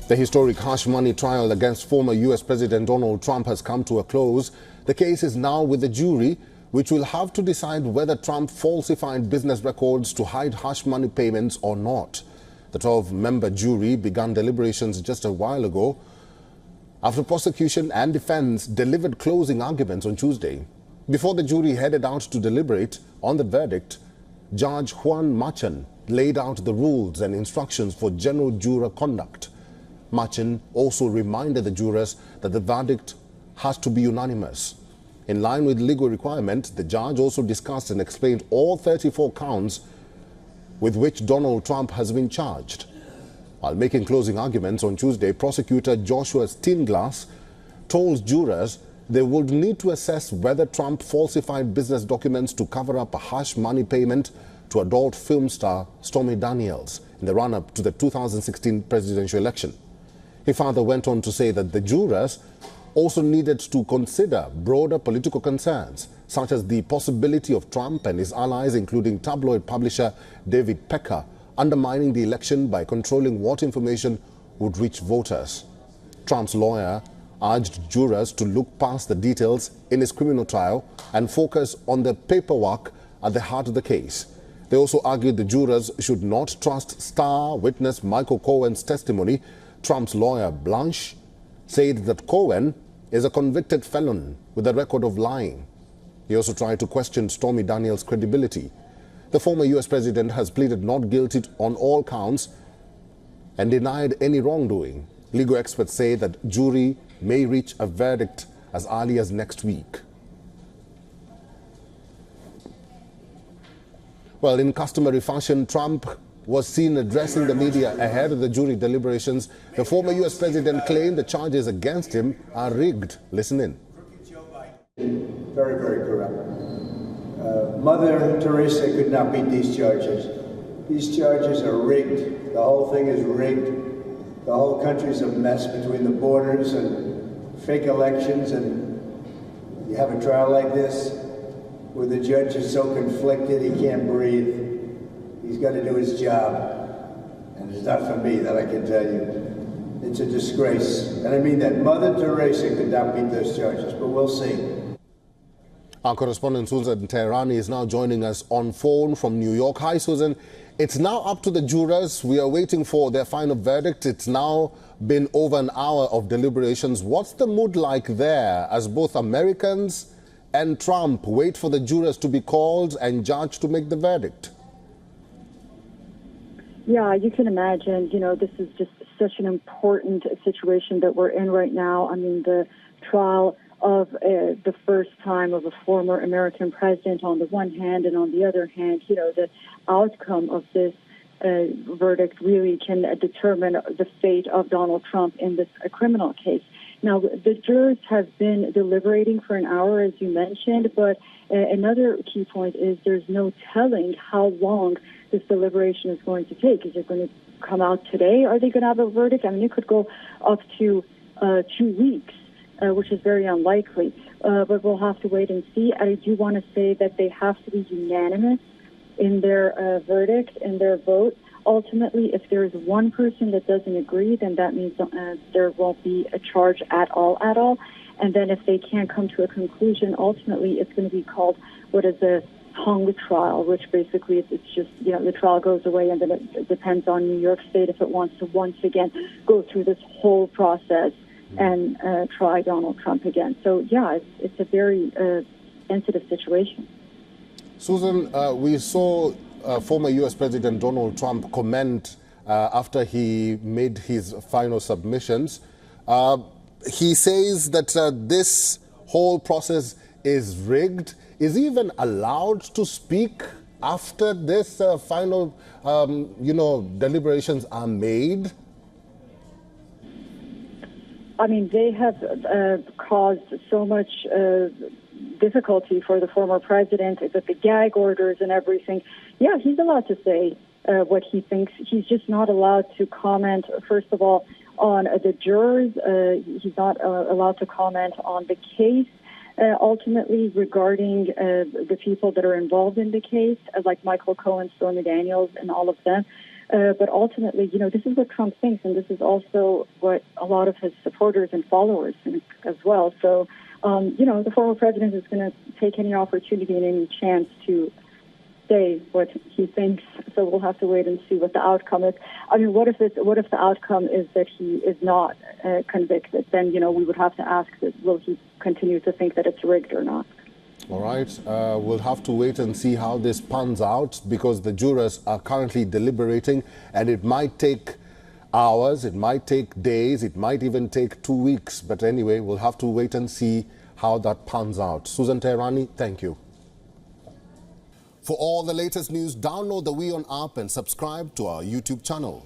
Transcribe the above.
The historic hush money trial against former U.S. President Donald Trump has come to a close. The case is now with the jury, which will have to decide whether Trump falsified business records to hide hush money payments or not. The 12-member jury began deliberations just a while ago after prosecution and defense delivered closing arguments on Tuesday. Before the jury headed out to deliberate on the verdict, Judge Juan Machin laid out the rules and instructions for general juror conduct. Machin also reminded the jurors that the verdict has to be unanimous. In line with legal requirement, the judge also discussed and explained all 34 counts with which Donald Trump has been charged. While making closing arguments on Tuesday, prosecutor Joshua Steinglass told jurors they would need to assess whether Trump falsified business documents to cover up a hush money payment to adult film star Stormy Daniels in the run-up to the 2016 presidential election. He further went on to say that the jurors also needed to consider broader political concerns, such as the possibility of Trump and his allies, including tabloid publisher David Pecker, undermining the election by controlling what information would reach voters. Trump's lawyer urged jurors to look past the details in his criminal trial and focus on the paperwork at the heart of the case. They also argued the jurors should not trust star witness Michael Cohen's testimony. Trump's lawyer, Blanche, said that Cohen is a convicted felon with a record of lying. He also tried to question Stormy Daniels' credibility. The former U.S. president has pleaded not guilty on all counts and denied any wrongdoing. Legal experts say that jury may reach a verdict as early as next week. Well, in customary fashion, Trump was seen addressing the media ahead of the jury deliberations. The former U.S. president claimed the charges against him are rigged. Listen in. Very, very corrupt. Mother Teresa could not beat these charges. These charges are rigged. The whole thing is rigged. The whole country's a mess between the borders and fake elections, and you have a trial like this where the judge is so conflicted he can't breathe. He's got to do his job, and it's not for me, that I can tell you. It's a disgrace, and I mean that. Mother Teresa could not beat those charges, but we'll see. Our correspondent Susan Teherani is now joining us on phone from New York. Hi, Susan. It's now up to the jurors. We are waiting for their final verdict. It's now been over an hour of deliberations. What's the mood like there as both Americans and Trump wait for the jurors to be called and judged to make the verdict? Yeah, you can imagine, this is just such an important situation that we're in right now. I mean, the trial of the first time of a former American president on the one hand, and on the other hand, the outcome of this verdict really can determine the fate of Donald Trump in this criminal case. Now, the jurors have been deliberating for an hour, as you mentioned, but another key point is there's no telling how long this deliberation is going to take. Is it going to come out today? Are they going to have a verdict? I mean, it could go up to 2 weeks, which is very unlikely. But we'll have to wait and see. I do want to say that they have to be unanimous in their verdict, in their vote. Ultimately, if there is one person that doesn't agree, then that means there won't be a charge at all. And then if they can't come to a conclusion, ultimately it's going to be called what is a hung trial, which basically it's just, the trial goes away, and then it depends on New York State if it wants to once again go through this whole process and try Donald Trump again. So, yeah, it's a very sensitive situation. Susan, we saw former U.S. President Donald Trump comment after he made his final submissions. He says that this whole process is rigged. Is he even allowed to speak after this final, deliberations are made? I mean, they have caused so much difficulty for the former president with the gag orders and everything. Yeah, he's allowed to say what he thinks. He's just not allowed to comment, first of all, on the jurors. He's not allowed to comment on the case. Ultimately, regarding the people that are involved in the case, like Michael Cohen, Stormy Daniels, and all of them. But ultimately, this is what Trump thinks, and this is also what a lot of his supporters and followers think as well. So, the former president is going to take any opportunity and any chance to say what he thinks. So we'll have to wait and see what the outcome is. I mean, what if the outcome is that he is not convicted? Then, we would have to ask, will he continue to think that it's rigged or not? All right, we'll have to wait and see how this pans out, because the jurors are currently deliberating, and it might take hours, it might take days, it might even take 2 weeks. But anyway, we'll have to wait and see how that pans out. Susan Tehrani, thank you. For all the latest news, download the WION app and subscribe to our YouTube channel.